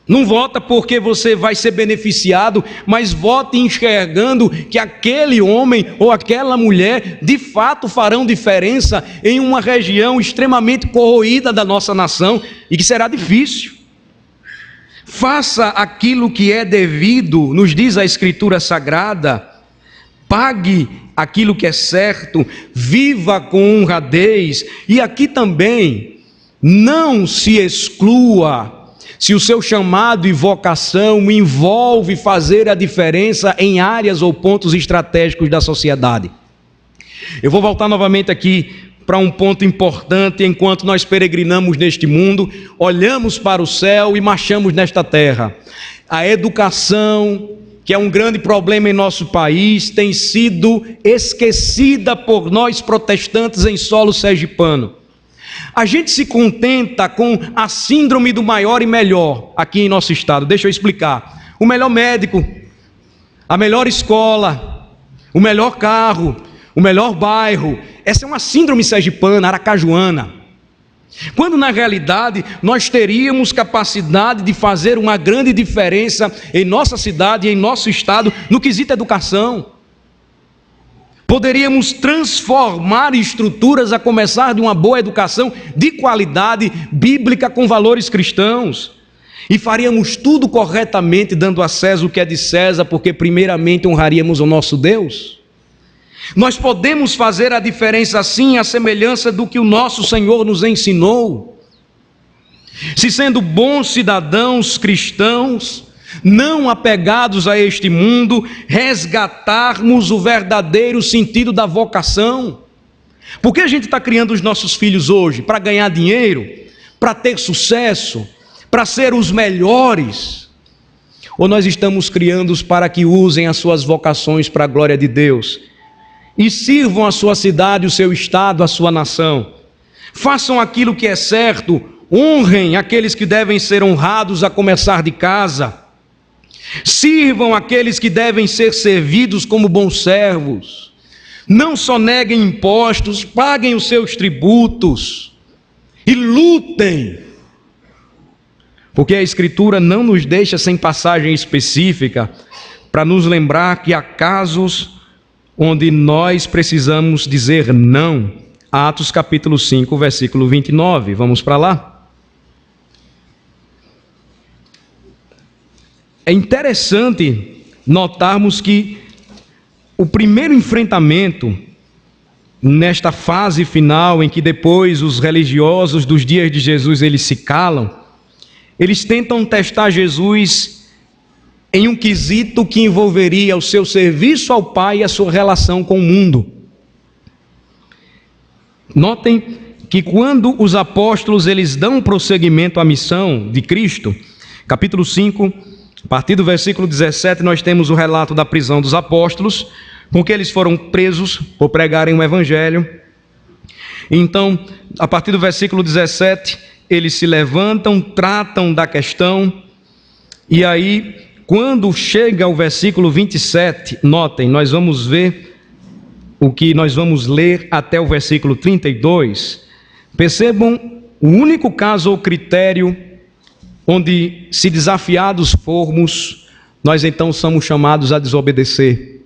Não vota porque você vai ser beneficiado, mas vote enxergando que aquele homem ou aquela mulher de fato farão diferença em uma região extremamente corroída da nossa nação e que será difícil. Faça aquilo que é devido, nos diz a Escritura Sagrada, pague aquilo que é certo, viva com honradez, e aqui também, não se exclua. Se o seu chamado e vocação envolve fazer a diferença em áreas ou pontos estratégicos da sociedade. Eu vou voltar novamente aqui para um ponto importante. Enquanto nós peregrinamos neste mundo, olhamos para o céu e marchamos nesta terra. A educação, que é um grande problema em nosso país, tem sido esquecida por nós protestantes em solo sergipano. A gente se contenta com a síndrome do maior e melhor aqui em nosso estado. Deixa eu explicar. O melhor médico, a melhor escola, o melhor carro, o melhor bairro. Essa é uma síndrome sergipana, aracajuana. Quando na realidade nós teríamos capacidade de fazer uma grande diferença em nossa cidade e em nosso estado no quesito educação. Poderíamos transformar estruturas a começar de uma boa educação de qualidade bíblica com valores cristãos. E faríamos tudo corretamente, dando a César o que é de César, porque primeiramente honraríamos o nosso Deus. Nós podemos fazer a diferença assim, à semelhança do que o nosso Senhor nos ensinou. Se sendo bons cidadãos cristãos, não apegados a este mundo, resgatarmos o verdadeiro sentido da vocação. Por que a gente está criando os nossos filhos hoje? Para ganhar dinheiro? Para ter sucesso? Para ser os melhores? Ou nós estamos criando-os para que usem as suas vocações para a glória de Deus e sirvam a sua cidade, o seu estado, a sua nação? Façam aquilo que é certo, honrem aqueles que devem ser honrados, a começar de casa. Sirvam aqueles que devem ser servidos como bons servos. Não só neguem impostos, paguem os seus tributos e lutem. Porque a Escritura não nos deixa sem passagem específica para nos lembrar que há casos onde nós precisamos dizer não. Atos capítulo 5, versículo 29. Vamos para lá? É interessante notarmos que o primeiro enfrentamento, nesta fase final, em que depois os religiosos dos dias de Jesus eles se calam, eles tentam testar Jesus em um quesito que envolveria o seu serviço ao Pai e a sua relação com o mundo. Notem que quando os apóstolos eles dão prosseguimento à missão de Cristo, capítulo 5, a partir do versículo 17, nós temos o relato da prisão dos apóstolos, com que eles foram presos por pregarem o evangelho. Então, a partir do versículo 17, eles se levantam, tratam da questão, e aí, quando chega ao versículo 27, notem, nós vamos ver o que nós vamos ler até o versículo 32. Percebam o único caso ou critério onde, se desafiados formos, nós então somos chamados a desobedecer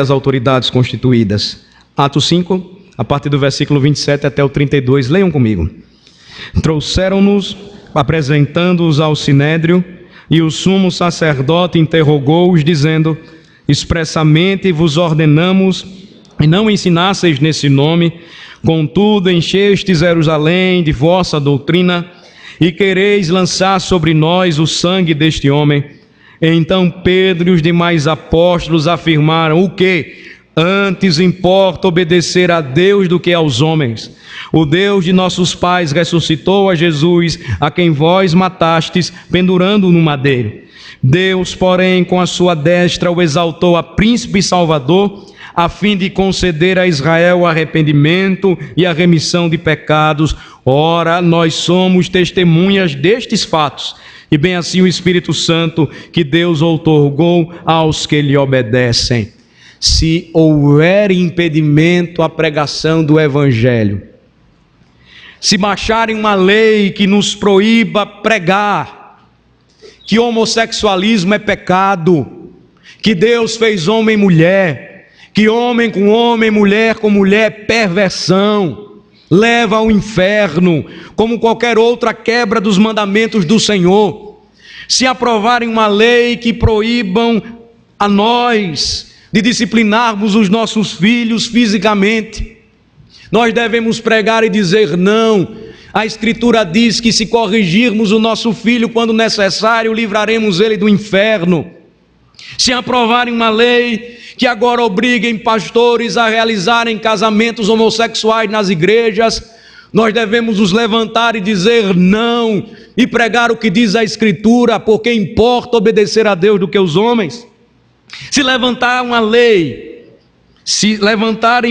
às autoridades constituídas. Atos 5, a partir do versículo 27 até o 32, leiam comigo. Trouxeram-nos, apresentando-os ao sinédrio, e o sumo sacerdote interrogou-os, dizendo: expressamente vos ordenamos e não ensinasseis nesse nome, contudo enchestes Jerusalém de vossa doutrina, e quereis lançar sobre nós o sangue deste homem. Então Pedro e os demais apóstolos afirmaram: o quê? Antes importa obedecer a Deus do que aos homens. O Deus de nossos pais ressuscitou a Jesus, a quem vós matastes, pendurando no madeiro. Deus, porém, com a sua destra o exaltou a príncipe e salvador, a fim de conceder a Israel o arrependimento e a remissão de pecados. Ora, nós somos testemunhas destes fatos, e bem assim o Espírito Santo que Deus outorgou aos que lhe obedecem. Se houver impedimento à pregação do Evangelho, se baixarem uma lei que nos proíba pregar, que homossexualismo é pecado, que Deus fez homem e mulher, que homem com homem, mulher com mulher é perversão, leva ao inferno, como qualquer outra quebra dos mandamentos do Senhor. Se aprovarem uma lei que proíbam a nós de disciplinarmos os nossos filhos fisicamente, nós devemos pregar e dizer não. A Escritura diz que se corrigirmos o nosso filho quando necessário, livraremos ele do inferno. Se aprovarem uma lei que agora obriguem pastores a realizarem casamentos homossexuais nas igrejas, nós devemos nos levantar e dizer não, e pregar o que diz a Escritura, porque importa obedecer a Deus do que os homens. Se levantarem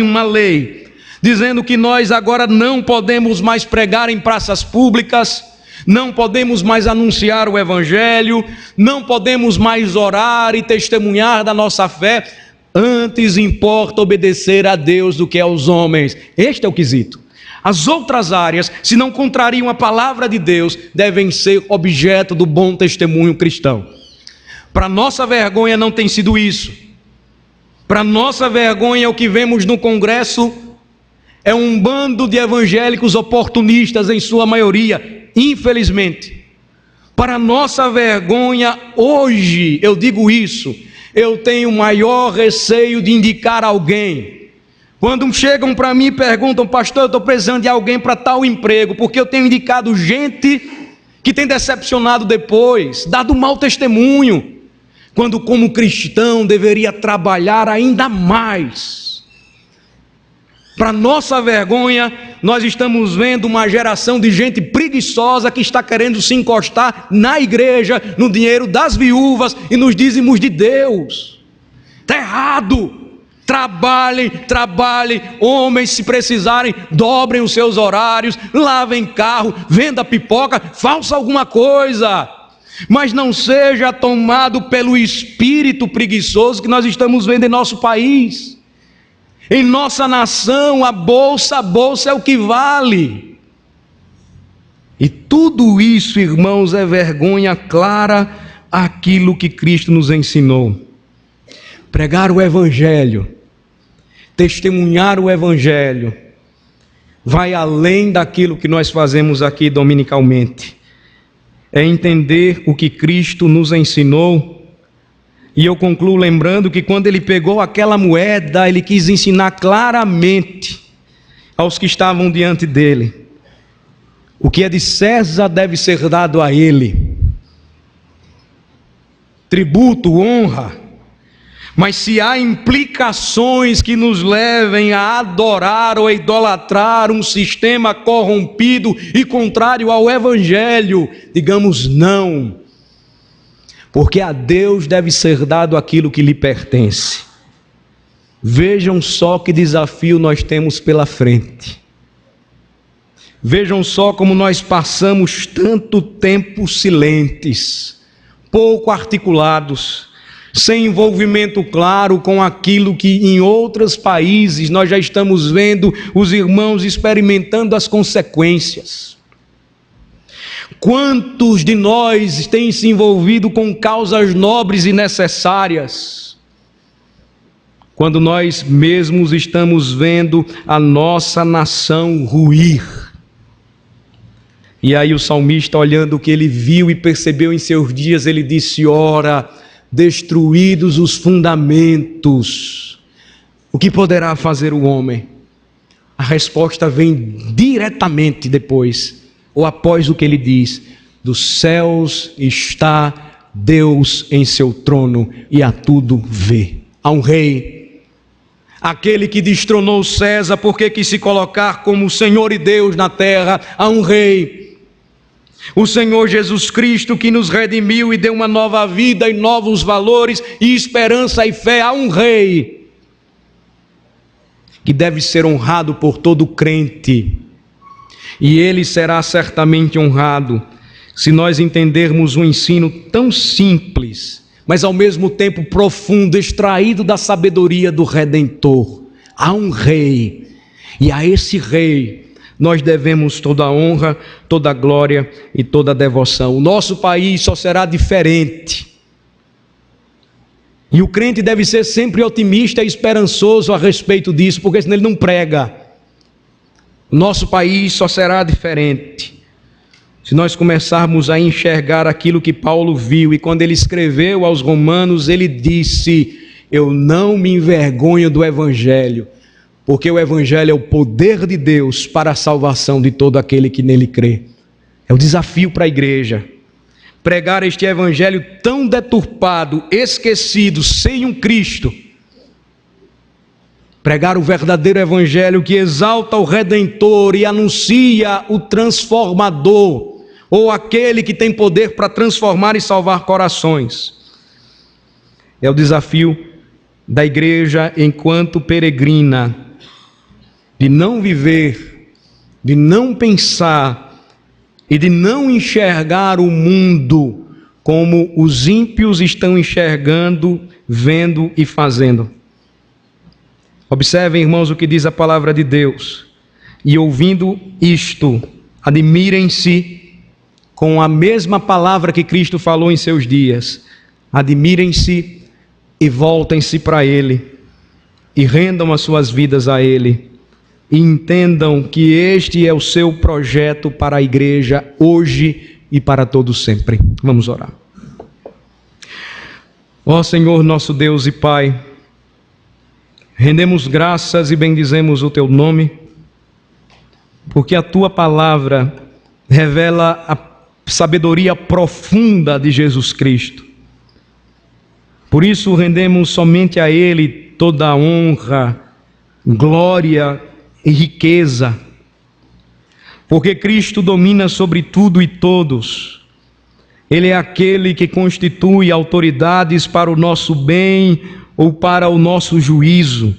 uma lei dizendo que nós agora não podemos mais pregar em praças públicas, não podemos mais anunciar o Evangelho, não podemos mais orar e testemunhar da nossa fé, antes importa obedecer a Deus do que aos homens. Este é o quesito. As outras áreas, se não contrariam a palavra de Deus, devem ser objeto do bom testemunho cristão. Para nossa vergonha não tem sido isso. Para nossa vergonha, o que vemos no Congresso é um bando de evangélicos oportunistas, em sua maioria, infelizmente. Para nossa vergonha, hoje, eu digo isso, eu tenho maior receio de indicar alguém. Quando chegam para mim e perguntam: pastor, eu estou precisando de alguém para tal emprego, porque eu tenho indicado gente que tem decepcionado depois, dado mau testemunho, quando como cristão deveria trabalhar ainda mais. Para nossa vergonha, nós estamos vendo uma geração de gente preguiçosa que está querendo se encostar na igreja, no dinheiro das viúvas e nos dízimos de Deus. Está errado. Trabalhem, homens, se precisarem, dobrem os seus horários, lavem carro, venda pipoca, faça alguma coisa, mas não seja tomado pelo espírito preguiçoso que nós estamos vendo em nosso país. Em nossa nação, a bolsa é o que vale. E tudo isso, irmãos, é vergonha clara àquilo que Cristo nos ensinou. Pregar o Evangelho, testemunhar o Evangelho, vai além daquilo que nós fazemos aqui dominicalmente. É entender o que Cristo nos ensinou. E eu concluo lembrando que quando ele pegou aquela moeda, ele quis ensinar claramente aos que estavam diante dele: o que é de César deve ser dado a ele. Tributo, honra. Mas se há implicações que nos levem a adorar ou a idolatrar um sistema corrompido e contrário ao Evangelho, digamos não. Porque a Deus deve ser dado aquilo que lhe pertence. Vejam só que desafio nós temos pela frente. Vejam só como nós passamos tanto tempo silentes, pouco articulados, sem envolvimento claro com aquilo que em outros países nós já estamos vendo os irmãos experimentando as consequências. Quantos de nós têm se envolvido com causas nobres e necessárias, quando nós mesmos estamos vendo a nossa nação ruir? E aí o salmista, olhando o que ele viu e percebeu em seus dias, ele disse: ora, destruídos os fundamentos, o que poderá fazer o homem? A resposta vem diretamente depois, ou após o que ele diz: dos céus está Deus em seu trono e a tudo vê. Há um rei, aquele que destronou César porque quis se colocar como Senhor e Deus na terra. Há um rei, o Senhor Jesus Cristo, que nos redimiu e deu uma nova vida e novos valores e esperança e fé. Há um rei que deve ser honrado por todo crente. E ele será certamente honrado se nós entendermos um ensino tão simples, mas ao mesmo tempo profundo, extraído da sabedoria do Redentor. Há um rei, e a esse rei nós devemos toda a honra, toda a glória e toda a devoção. O nosso país só será diferente. E o crente deve ser sempre otimista e esperançoso a respeito disso, porque senão ele não prega. O nosso país só será diferente se nós começarmos a enxergar aquilo que Paulo viu. E quando ele escreveu aos Romanos, ele disse: eu não me envergonho do Evangelho, porque o Evangelho é o poder de Deus para a salvação de todo aquele que nele crê. É o desafio para a igreja. Pregar este Evangelho tão deturpado, esquecido, sem um Cristo. Pregar o verdadeiro Evangelho que exalta o Redentor e anuncia o Transformador, ou aquele que tem poder para transformar e salvar corações. É o desafio da igreja enquanto peregrina, de não viver, de não pensar e de não enxergar o mundo como os ímpios estão enxergando, vendo e fazendo. Observem, irmãos, o que diz a palavra de Deus. E ouvindo isto, admirem-se com a mesma palavra que Cristo falou em seus dias. Admirem-se e voltem-se para Ele, e rendam as suas vidas a Ele, e entendam que este é o seu projeto para a igreja hoje e para todo sempre. Vamos orar. Ó Senhor, nosso Deus e Pai, rendemos graças e bendizemos o Teu nome, porque a Tua palavra revela a sabedoria profunda de Jesus Cristo. Por isso rendemos somente a Ele toda a honra, glória e riqueza, porque Cristo domina sobre tudo e todos. Ele é aquele que constitui autoridades para o nosso bem ou para o nosso juízo.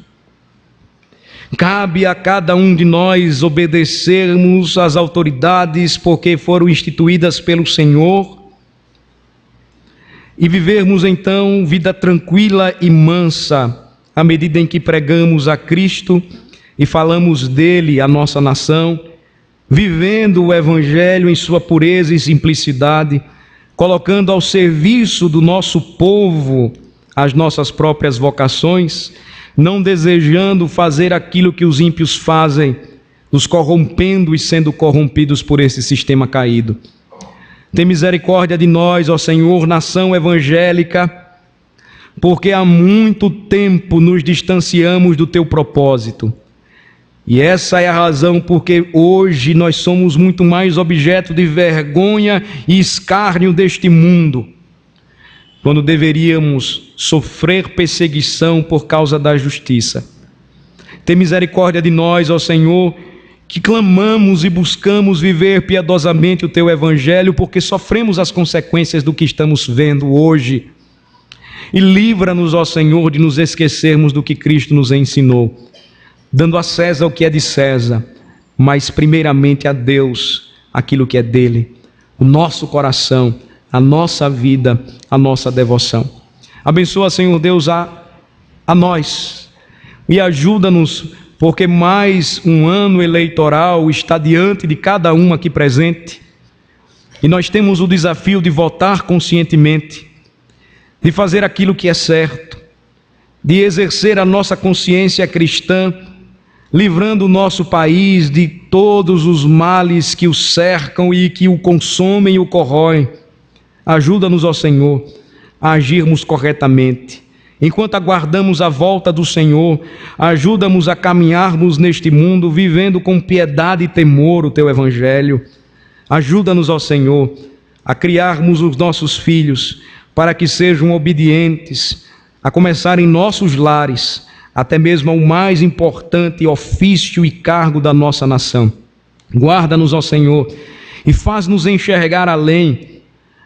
Cabe a cada um de nós obedecermos às autoridades porque foram instituídas pelo Senhor e vivermos então vida tranquila e mansa à medida em que pregamos a Cristo e falamos dele à nossa nação, vivendo o Evangelho em sua pureza e simplicidade, colocando ao serviço do nosso povo as nossas próprias vocações, não desejando fazer aquilo que os ímpios fazem, nos corrompendo e sendo corrompidos por esse sistema caído. Tem misericórdia de nós, ó Senhor, nação evangélica, porque há muito tempo nos distanciamos do Teu propósito. E essa é a razão porque hoje nós somos muito mais objeto de vergonha e escárnio deste mundo, quando deveríamos sofrer perseguição por causa da justiça. Tem misericórdia de nós, ó Senhor, que clamamos e buscamos viver piedosamente o Teu Evangelho, porque sofremos as consequências do que estamos vendo hoje. E livra-nos, ó Senhor, de nos esquecermos do que Cristo nos ensinou, dando a César o que é de César, mas primeiramente a Deus aquilo que é dele, o nosso coração, a nossa vida, a nossa devoção. Abençoa, Senhor Deus, a nós e ajuda-nos, porque mais um ano eleitoral está diante de cada um aqui presente e nós temos o desafio de votar conscientemente, de fazer aquilo que é certo, de exercer a nossa consciência cristã, livrando o nosso país de todos os males que o cercam e que o consomem e o corroem. Ajuda-nos, ó Senhor, a agirmos corretamente. Enquanto aguardamos a volta do Senhor, ajuda-nos a caminharmos neste mundo, vivendo com piedade e temor o Teu Evangelho. Ajuda-nos, ó Senhor, a criarmos os nossos filhos, para que sejam obedientes, a começar em nossos lares, até mesmo ao mais importante ofício e cargo da nossa nação. Guarda-nos, ó Senhor, e faz-nos enxergar além,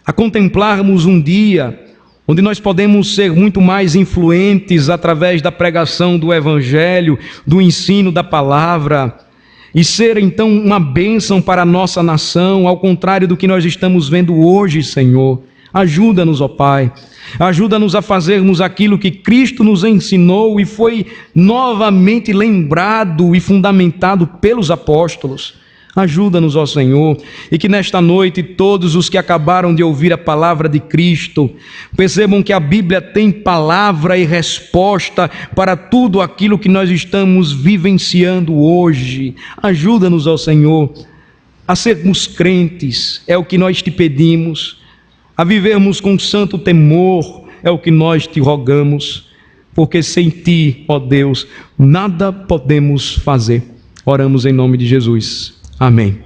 a contemplarmos um dia onde nós podemos ser muito mais influentes através da pregação do Evangelho, do ensino da palavra, e ser então uma bênção para a nossa nação, ao contrário do que nós estamos vendo hoje, Senhor. Ajuda-nos, ó Pai, ajuda-nos a fazermos aquilo que Cristo nos ensinou e foi novamente lembrado e fundamentado pelos apóstolos. Ajuda-nos, ó Senhor, e que nesta noite todos os que acabaram de ouvir a palavra de Cristo percebam que a Bíblia tem palavra e resposta para tudo aquilo que nós estamos vivenciando hoje. Ajuda-nos, ó Senhor, a sermos crentes, é o que nós te pedimos, a vivermos com santo temor, é o que nós te rogamos, porque sem ti, ó Deus, nada podemos fazer. Oramos em nome de Jesus. Amém.